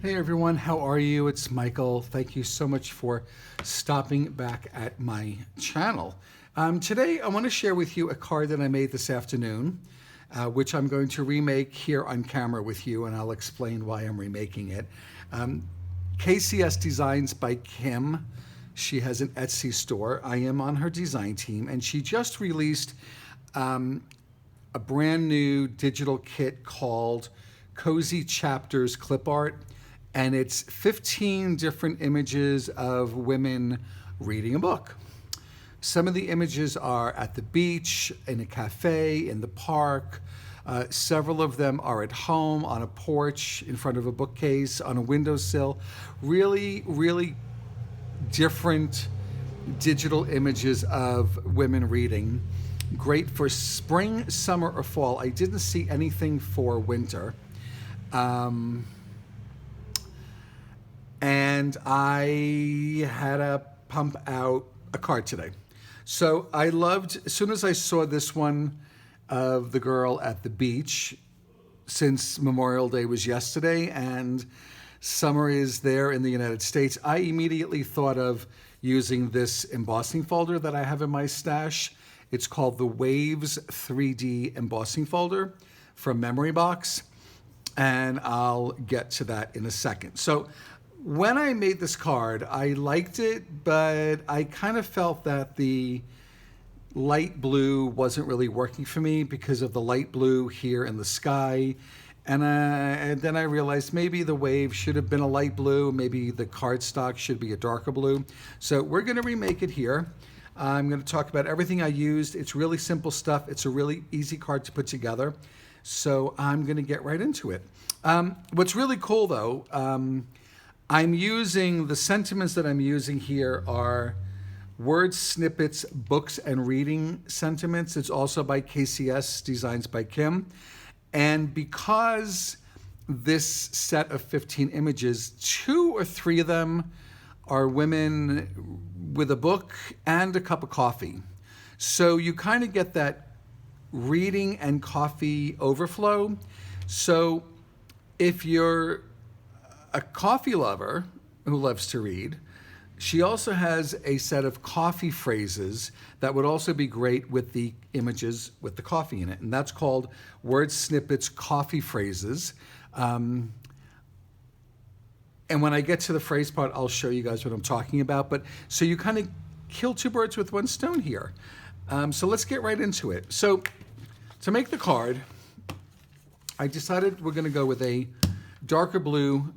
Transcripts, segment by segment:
Hey everyone, how are you? It's Michael. Thank you so much for stopping back at my channel. Today I want to share with you a card that I made this afternoon, which I'm going to remake here on camera with you, and I'll explain why I'm remaking it. KCS Designs by Kim. She has an Etsy store. I am on her design team, and she just released a brand new digital kit called Cozy Chapters Clip Art. And it's 15 different images of women reading a book. Some of the images are at the beach, in a cafe, in the park. Several of them are at home, on a porch, in front of a bookcase, on a windowsill. Really, really different digital images of women reading. Great for spring, summer, or fall. I didn't see anything for winter. And I had to pump out a card today. So I loved, as soon as I saw this one of the girl at the beach, since Memorial Day was yesterday and summer is there in the United States, I immediately thought of using this embossing folder that I have in my stash. It's called the Waves 3D embossing folder from Memory Box, and I'll get to that in a second. So when I made this card, I liked it, but I kind of felt that the light blue wasn't really working for me because of the light blue here in the sky. And then I realized maybe the wave should have been a light blue, maybe the cardstock should be a darker blue. So we're gonna remake it here. I'm gonna talk about everything I used. It's really simple stuff. It's a really easy card to put together. So I'm gonna get right into it. What's really cool though, I'm using, the sentiments that I'm using here are word snippets, books and reading sentiments. It's also by KCS Designs by Kim. And because this set of 15 images, 2 or 3 of them are women with a book and a cup of coffee. So you kind of get that reading and coffee overflow. So if you're a coffee lover who loves to read, she also has a set of coffee phrases that would also be great with the images with the coffee in it. And that's called Word Snippets Coffee Phrases. And when I get to the phrase part, I'll show you guys what I'm talking about. But so you kind of kill 2 birds with 1 stone here. So let's get right into it. So to make the card, I decided we're gonna go with a darker blue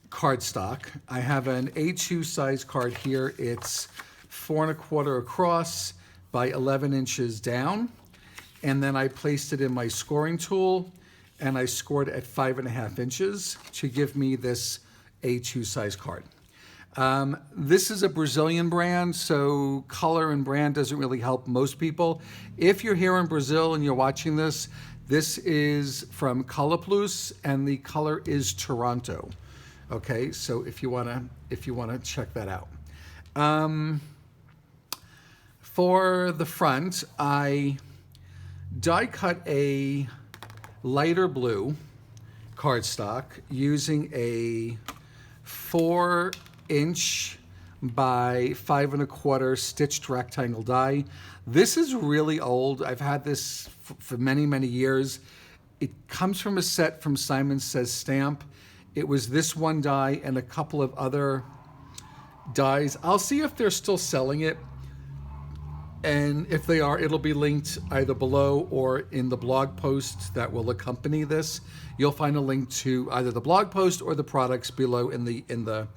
cardstock. I have an A2 size card here. It's 4 1/4 across by 11 inches down. And then I placed it in my scoring tool and I scored at 5.5 inches to give me this A2 size card. This is a Brazilian brand, so color and brand doesn't really help most people. If you're here in Brazil and you're watching this, this is from Color Plus, and the color is Toronto. Okay, so if you wanna check that out. For the front, I die cut a lighter blue cardstock using a 4" by 5 1/4 stitched rectangle die. This is really old. I've had this for many, many years. It comes from a set from Simon Says Stamp. It was this one die and a couple of other dies. I'll see if they're still selling it. And if they are, it'll be linked either below or in the blog post that will accompany this. You'll find a link to either the blog post or the products below in the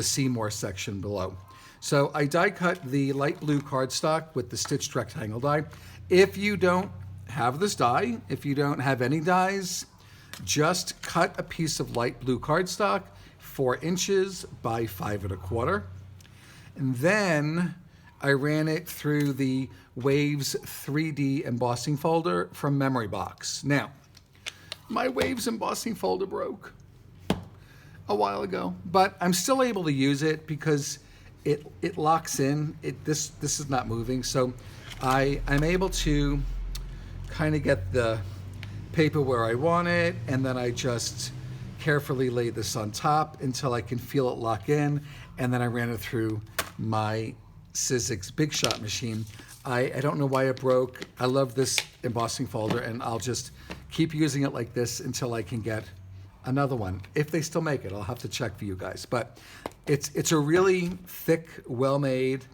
See More section below. So I die cut the light blue cardstock with the stitched rectangle die. If you don't have this die, if you don't have any dies, just cut a piece of light blue cardstock 4 inches by 5 1/4. And then I ran it through the Waves 3D embossing folder from Memory Box. Now, my Waves embossing folder broke a while ago, but I'm still able to use it because it locks in. This is not moving, so I'm able to kind of get the paper where I want it, and then I just carefully lay this on top until I can feel it lock in, and then I ran it through my Sizzix Big Shot machine. I don't know why it broke. I love this embossing folder, and I'll just keep using it like this until I can get another one. If they still make it, I'll have to check for you guys. But it's a really thick, well-made,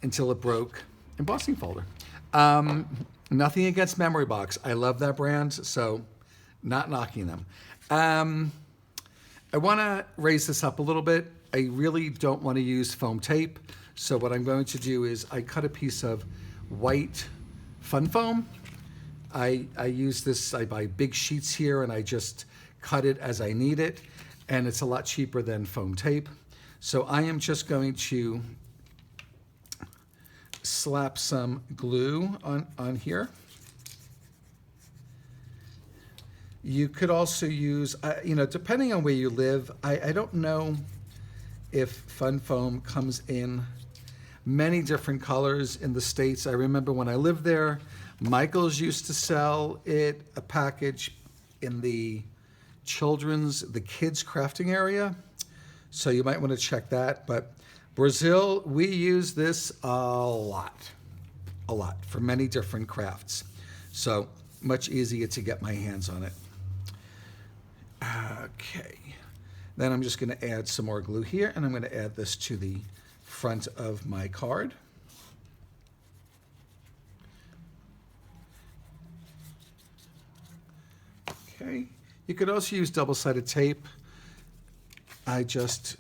until it broke, embossing folder. Nothing against Memory Box. I love that brand, so not knocking them. I want to raise this up a little bit. I really don't want to use foam tape. So what I'm going to do is I cut a piece of white fun foam. I use this, I buy big sheets here, and I just cut it as I need it. And it's a lot cheaper than foam tape. So I am just going to slap some glue on here. You could also use, depending on where you live, I don't know if fun foam comes in many different colors in the States. I remember when I lived there, Michael's used to sell it, a package in the kids crafting area. So you might want to check that. But Brazil, we use this a lot for many different crafts. So much easier to get my hands on it. Okay. Then I'm just going to add some more glue here, and I'm going to add this to the front of my card. Okay. You could also use double-sided tape. I just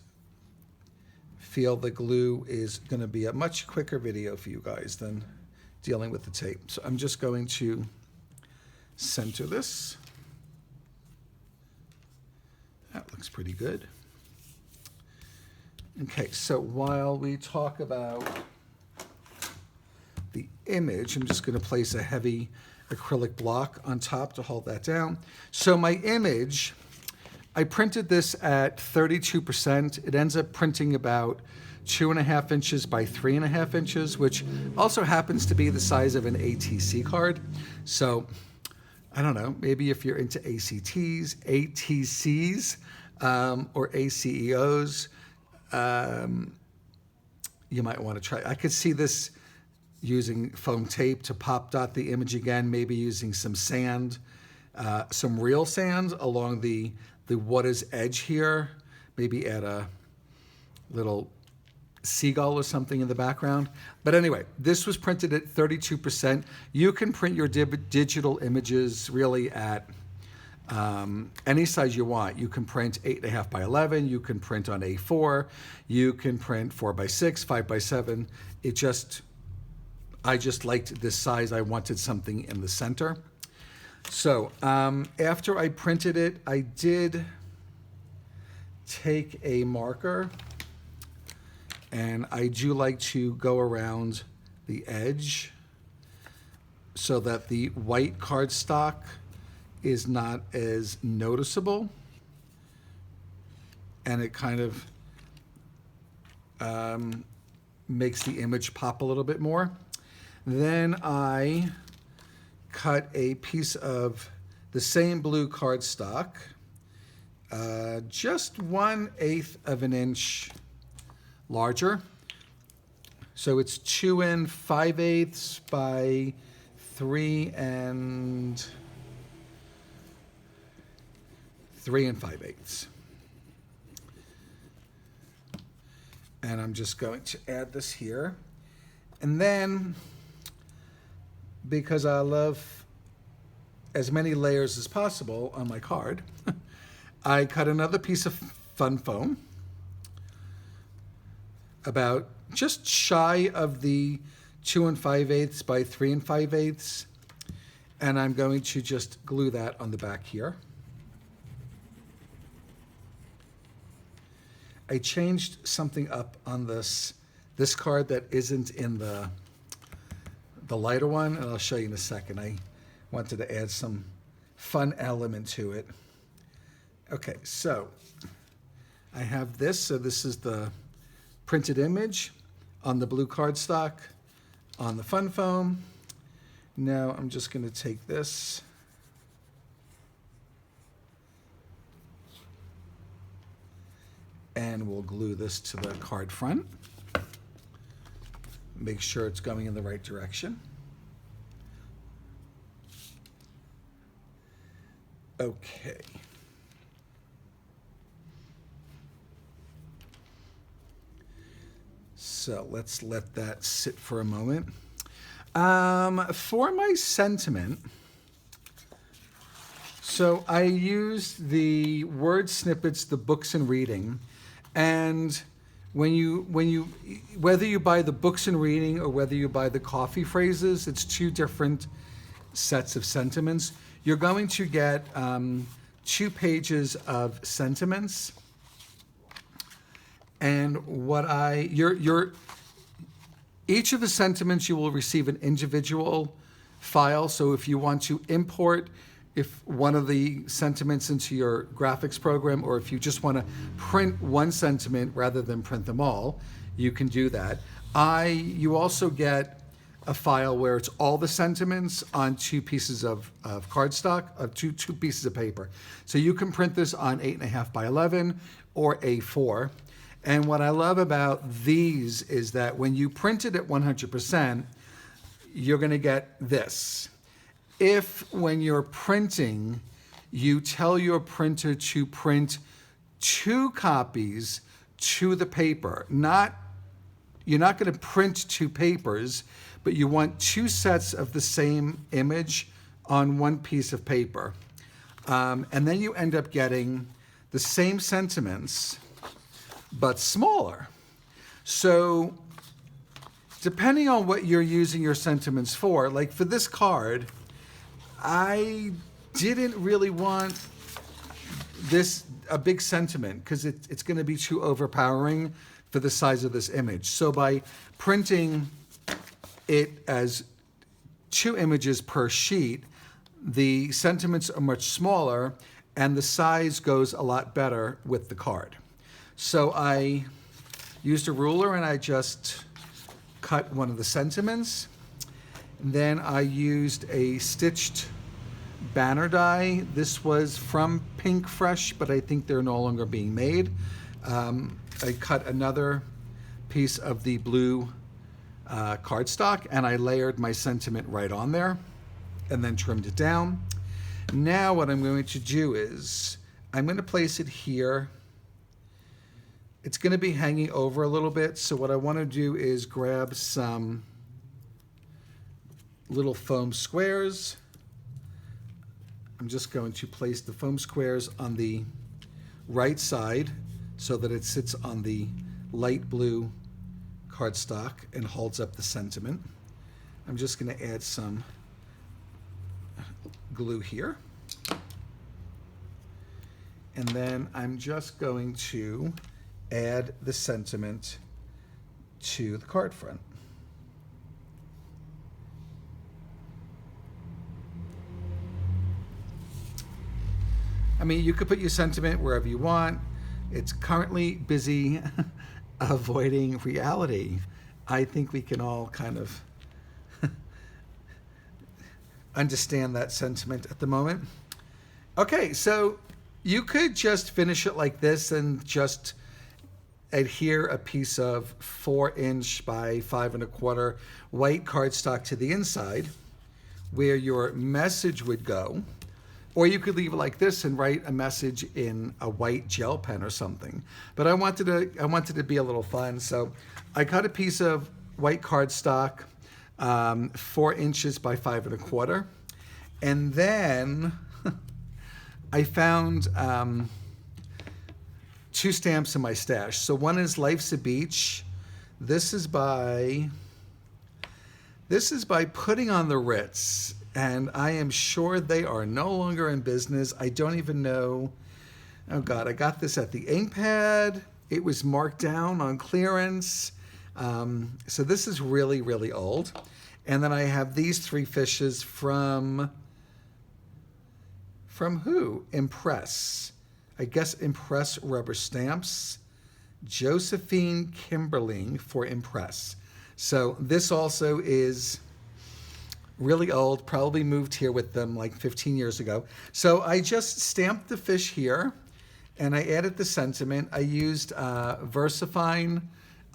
feel the glue is going to be a much quicker video for you guys than dealing with the tape. So I'm just going to center this. That looks pretty good. Okay, so while we talk about the image, I'm just going to place a heavy acrylic block on top to hold that down. So my image, I printed this at 32%. It ends up printing about 2.5 inches by 3.5 inches, which also happens to be the size of an ATC card. So I don't know, maybe if you're into ACTs, ATCs, or ACEOs, you might want to try. I could see this using foam tape to pop dot the image again, maybe using some sand, some real sand along the water's edge here, maybe add a little seagull or something in the background. But anyway, this was printed at 32%. You can print your digital images really at any size you want. You can print 8.5 by 11. You can print on A4. You can print 4 by 6, 5 by 7. I just liked this size. I wanted something in the center. So after I printed it, I did take a marker, and I do like to go around the edge so that the white cardstock is not as noticeable, and it kind of makes the image pop a little bit more. Then I cut a piece of the same blue cardstock, just 1/8 of an inch larger. So it's 2 5/8 by 3 5/8. And I'm just going to add this here. And then, because I love as many layers as possible on my card, I cut another piece of fun foam, about just shy of the 2 5/8 by 3 5/8, and I'm going to just glue that on the back here. I changed something up on this card that isn't in the lighter one, and I'll show you in a second. I wanted to add some fun element to it. Okay, so I have this. So this is the printed image on the blue cardstock on the fun foam. Now I'm just going to take this then we'll glue this to the card front. Make sure it's going in the right direction. Okay. So let's let that sit for a moment. For my sentiment, so I used the word snippets, the books and reading, and whether you buy the books and reading or whether you buy the coffee phrases, it's two different sets of sentiments. You're going to get 2 pages of sentiments, and each of the sentiments you will receive an individual file. So if you want to import one of the sentiments into your graphics program, or if you just want to print one sentiment rather than print them all, you can do that. You also get a file where it's all the sentiments on 2 pieces of cardstock, two pieces of paper. So you can print this on 8.5 by 11 or A4. And what I love about these is that when you print it at 100%, you're going to get this. If when you're printing, you tell your printer to print 2 copies to the paper, you're not going to print 2 papers, but you want 2 sets of the same image on 1 piece of paper. And then you end up getting the same sentiments, but smaller. So depending on what you're using your sentiments for, like for this card, I didn't really want a big sentiment because it's going to be too overpowering for the size of this image. So by printing it as 2 images per sheet, the sentiments are much smaller and the size goes a lot better with the card. So I used a ruler and I just cut one of the sentiments. And then I used a stitched banner die. This was from Pink Fresh, but I think they're no longer being made. I cut another piece of the blue cardstock and I layered my sentiment right on there and then trimmed it down. Now what I'm going to do is I'm going to place it here. It's going to be hanging over a little bit, so what I want to do is grab some little foam squares. I'm just going to place the foam squares on the right side so that it sits on the light blue cardstock and holds up the sentiment. I'm just going to add some glue here. And then I'm just going to add the sentiment to the card front. I mean, you could put your sentiment wherever you want. It's currently busy avoiding reality. I think we can all kind of understand that sentiment at the moment. Okay, so you could just finish it like this and just adhere a piece of 4" by 5 1/4 white cardstock to the inside where your message would go. Or you could leave it like this and write a message in a white gel pen or something. But I wanted to be a little fun, so I cut a piece of white cardstock, 4" by 5 1/4, and then I found 2 stamps in my stash. So one is Life's a Beach. This is by Putting on the Ritz. And I am sure they are no longer in business. I don't even know. Oh God, I got this at the ink pad. It was marked down on clearance. So this is really, really old. And then I have these 3 fishes from who? Impress. I guess Impress Rubber Stamps. Josephine Kimberling for Impress. So this also is really old, probably moved here with them like 15 years ago. So I just stamped the fish here and I added the sentiment. I used VersaFine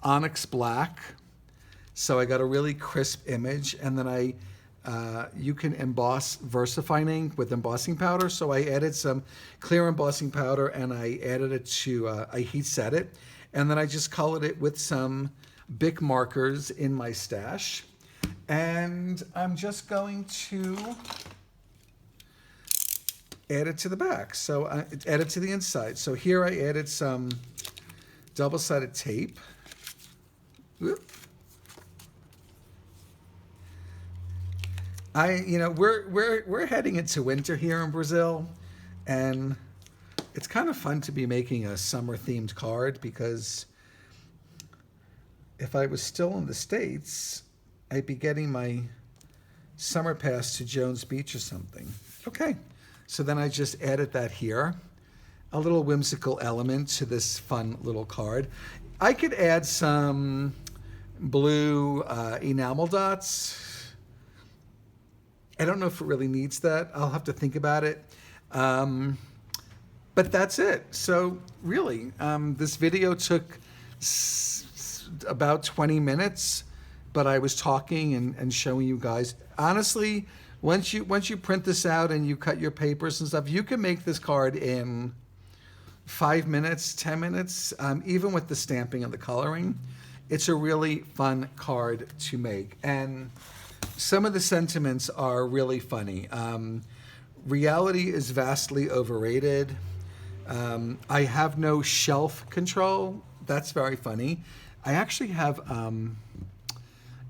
Onyx Black, so I got a really crisp image, and then you can emboss VersaFine ink with embossing powder, so I added some clear embossing powder, and I added it to, I heat set it, and then I just colored it with some Bic markers in my stash, and I'm just going to add it to the back. So I add it to the inside. So here I added some double-sided tape. Whoop. We're heading into winter here in Brazil, and it's kind of fun to be making a summer-themed card, because if I was still in the States, I'd be getting my summer pass to Jones Beach or something. Okay, so then I just added that here, a little whimsical element to this fun little card. I could add some blue enamel dots. I don't know if it really needs that. I'll have to think about it. But that's it. So really, this video took about 20 minutes, but I was talking and showing you guys. Honestly, once you print this out and you cut your papers and stuff, you can make this card in 5 minutes, 10 minutes, even with the stamping and the coloring. It's a really fun card to make. And some of the sentiments are really funny. Reality is vastly overrated. I have no shelf control. That's very funny. I actually have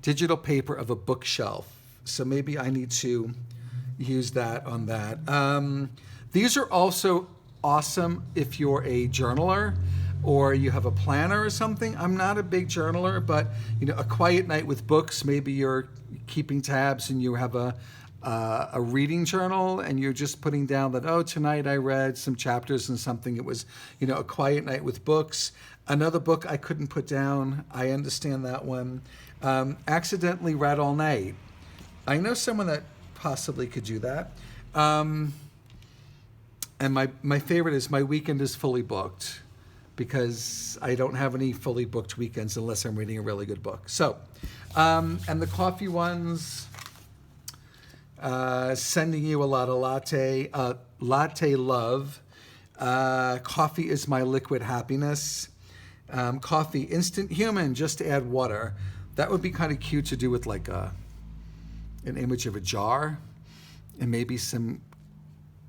digital paper of a bookshelf, so maybe I need to use that on that. These are also awesome if you're a journaler or you have a planner or something. I'm not a big journaler, but a quiet night with books, maybe you're keeping tabs and you have a reading journal and you're just putting down that, oh, tonight I read some chapters and something. It was, a quiet night with books. Another book I couldn't put down. I understand that one. Accidentally read all night. I know someone that possibly could do that. And my favorite is my weekend is fully booked, because I don't have any fully booked weekends unless I'm reading a really good book. So, and the coffee ones, sending you a lot of latte love. Coffee is my liquid happiness. Coffee, instant human, just to add water. That would be kind of cute to do with like an image of a jar and maybe some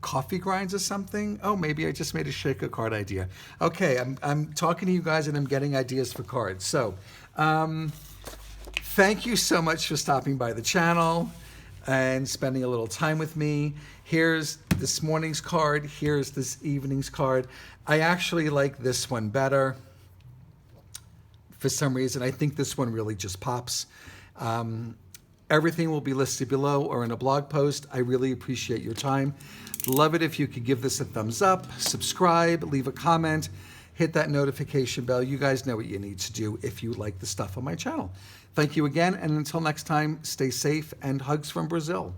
coffee grinds or something. Oh, maybe I just made a shaker card idea. Okay, I'm talking to you guys and I'm getting ideas for cards. So, thank you so much for stopping by the channel and spending a little time with me. Here's this morning's card. Here's this evening's card. I actually like this one better. For some reason, I think this one really just pops. Everything will be listed below or in a blog post. I really appreciate your time. Love it if you could give this a thumbs up, subscribe, leave a comment, hit that notification bell. You guys know what you need to do if you like the stuff on my channel. Thank you again, and until next time, stay safe and hugs from Brazil.